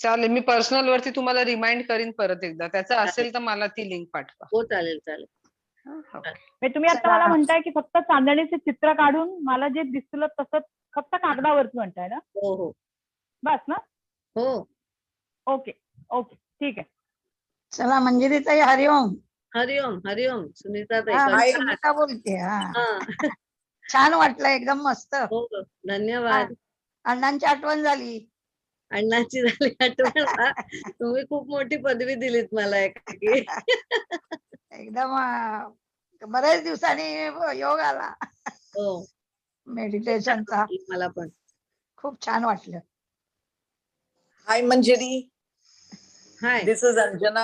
चालेल. मी पर्सनल वरती तुम्हाला रिमाइंड करीन परत एकदा. त्याचं असेल तर मला ती लिंक पाठवा. हो, चालेल चालेल. म्हणजे तुम्ही आता मला म्हणताय की फक्त चांदणीचे चित्र काढून मला जे दिसलं तसं फक्त कागदावरती म्हणताय ना? हो हो, बस ना? हो. ओके ओके, ठीक आहे. चला मंजिरीताई, हरिओम. हरिओम हरिओम. सुनीता ताई. हा, मी सुनीता बोलते. हा, छान वाटलं, एकदम मस्त. हो, धन्यवाद. अण्णांची आठवण झाली. अण्णांची झाली आठवण. तुम्ही खूप मोठी पदवी दिलीत मला. एकदम बरेच दिवसांनी योग आला हो, मेडिटेशनचा. मला पण खूप छान वाटलं. Hi Manjari. Hi. This is Anjana.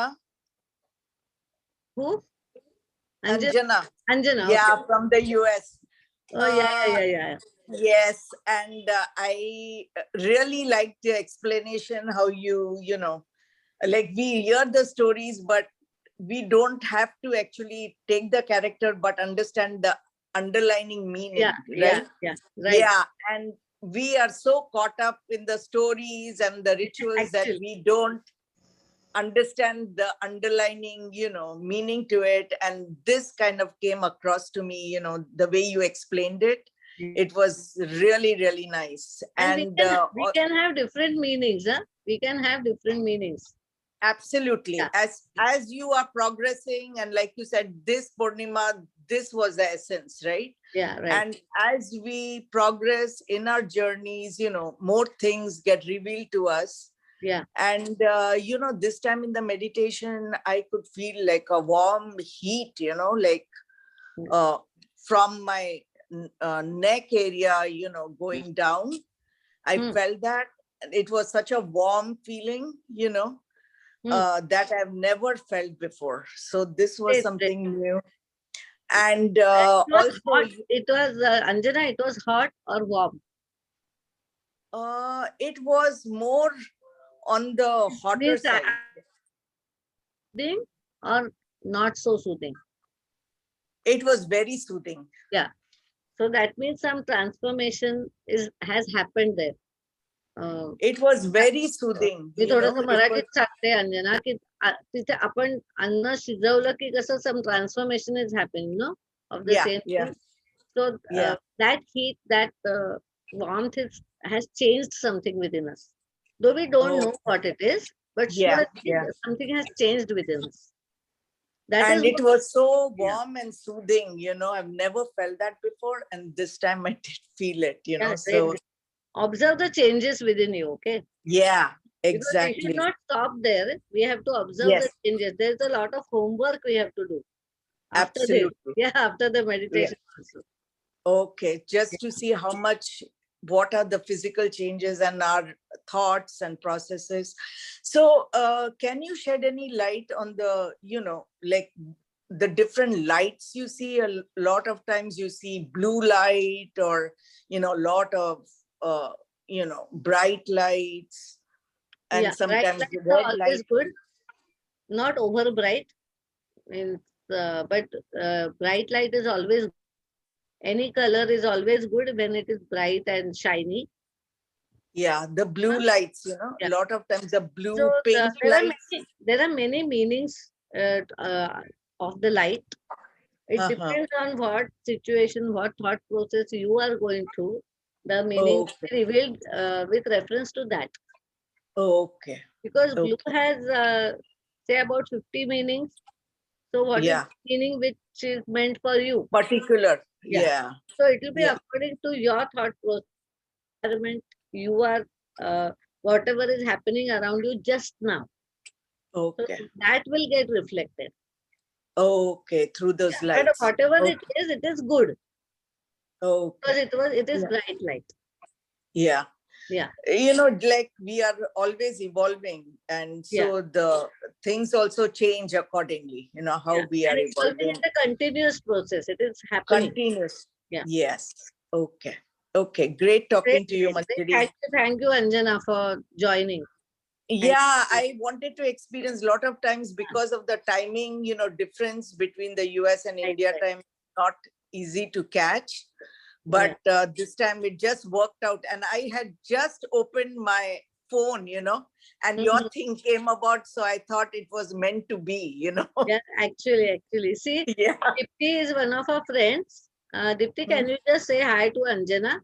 Who? Anjana. Anjana. Yeah, Okay. from the US. Oh, yeah. Yes, and I really liked the explanation how you know, like we hear the stories, but we don't have to actually take the character, but understand the underlining meaning. Right? Right. Yeah, and we are so caught up in the stories and the rituals that we don't understand the underlining, meaning to it. And this kind of came across to me, the way you explained it. It was really, really nice. And we can have different meanings, huh? We can have different meanings. Absolutely. Yeah. As you are progressing, and like you said, this Purnima, this was the essence, right? Yeah, right. And as we progress in our journeys, more things get revealed to us. Yeah. And this time in the meditation, I could feel like a warm heat, like from my neck area, going down. I felt that it was such a warm feeling, that I've never felt before. So this was something new. And it was Anjana, it was hot or warm? It was more on the hotter side. Soothing or not so soothing? It was very soothing. Yeah. So that means some transformation has happened there. It was very soothing. मी थोडंसं मराठीत सांगते अंजना, की तिथे आपण अन्न शिजवलं की कसं some transformation is happening, no? Of the same thing. So that heat, that warmth has changed something within us. Though we don't know what it is, but something has changed within us. And it was so warm and soothing, I've never felt that before. And this time I did feel it, so observe the changes within you, okay? Yeah, exactly. We should not stop there. We have to observe the changes. There's a lot of homework we have to do. Absolutely. After the meditation also. Okay, just to see what are the physical changes and our thoughts and processes. So can you shed any light on the, like the different lights you see? A lot of times you see blue light or, a lot of, bright lights, and sometimes red light. Good. Not over bright, but bright light is always, any color is always good when it is bright and shiny. Yeah, the blue lights, a lot of times the blue, pink lights. There are many meanings of the light. It depends on what situation, what thought process you are going through. The meaning revealed with reference to that. Okay. Because blue Okay. has say about 50 meanings. So what is Yeah. the meaning which is meant for you? Particular. Yeah. Yeah. So it will be Yeah. according to your thought process, environment you are, whatever is happening around you just now. So Okay. that will get reflected. Okay. Through those But lights. whatever Okay. it is good because Okay. it is Yeah. bright light. Yeah. Yeah. Like we are always evolving, and Yeah. so the things also change accordingly, how Yeah. we are And evolving evolving. is a continuous process. It is happening. Continuous. Yeah. Yes. Okay. Okay. Great talking to you, Great. Manjari. Thank you, Anjana, for joining. Yeah, I wanted to experience a lot of times because of the timing, difference between the US and Right, India right. time, not easy to catch. But this time it just worked out. And I had just opened my phone, and your thing came about. So I thought it was meant to be, Yeah, actually. See, Yeah. Dipti is one of our friends. Dipti, can you just say hi to Anjana?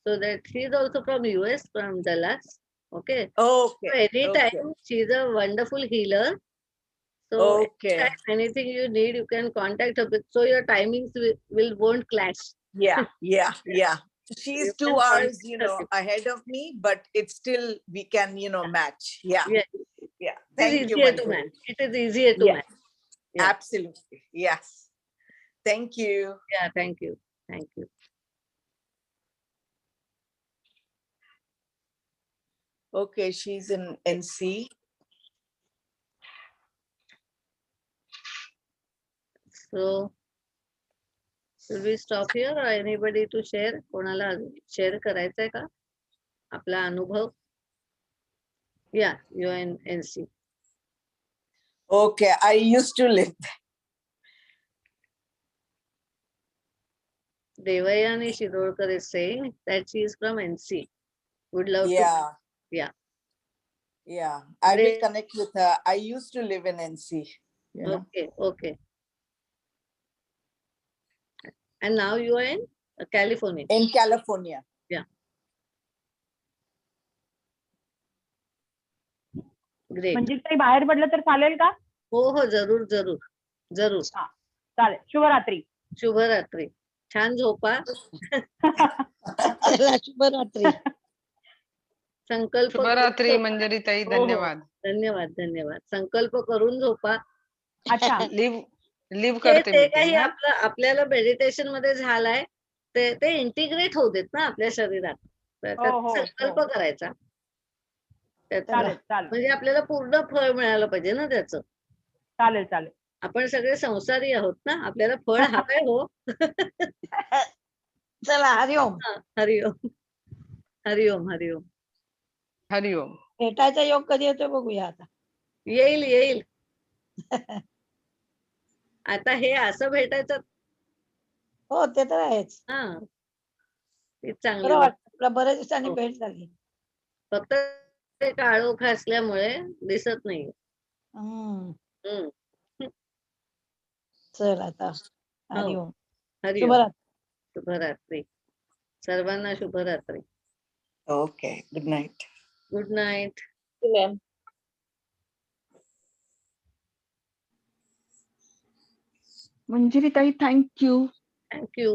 So that she's also from US, from Dallas. Okay. Okay. So anytime, Okay. she's a wonderful healer. So Okay. anytime, anything you need, you can contact her. So your timings won't clash. Yeah. Yeah. Yeah. She's You 2 can hours, contact her. ahead of me, but it's still, we can, match. Yeah. Yeah. Yeah. It is Thank you, easier to Manjari. manage. It is easier to Yeah. manage. Yeah. Absolutely. Yes. Thank you. Yeah, thank you. Thank you. Okay, she's in NC. So, should we stop here or anybody to share? कोणाला share करायचंय का? आपला अनुभव? Yeah, you are in NC. Okay, I used to live there. Devayani Shirolkar is saying that she is from NC. Would love to. Yeah. Yeah. Yeah. I will Great. connect with her. I used to live in NC. Okay, okay. And now you are in California. In California. Yeah. Great. म्हणजे काही बाहेर पडलं तर चालेल का? हो जरूर जरूर जरूर. चालेल. शुभरात्री. शुभरात्री. छान झोपा. चला शुभरात्री. संकल्प शुभरात्री मंजरी ताई. धन्यवाद. धन्यवाद. संकल्प करून झोपा. अच्छा. लिव्ह करते ते मी. काही आपल्याला मेडिटेशन मध्ये झालाय ते इंटिग्रेट होऊ देत ना आपल्या शरीरात. संकल्प करायचा त्याचा म्हणजे आपल्याला पूर्ण फळ मिळालं पाहिजे ना त्याचं. चालेल. आपण सगळे संसारी आहोत ना, आपल्याला फळ हवंय हो. चला हरिओम. हरिओम. हरिओम. हरिओम. हरिओम. भेटायचा योग कधी येतो बघूया आता. येईल. आता हे असं भेटायचं. हो ते तर आहेच. ते चांगली बरं वाटतं. बऱ्याच दिवसांनी भेट झाली. फक्त ते काळोख असल्यामुळे दिसत नाही. चल आता हरिओम. शुभरात्री. सर्वांना शुभरात्री. Okay. Good night. Good night. Manjiri ताई थँक्यू. थँक्यू.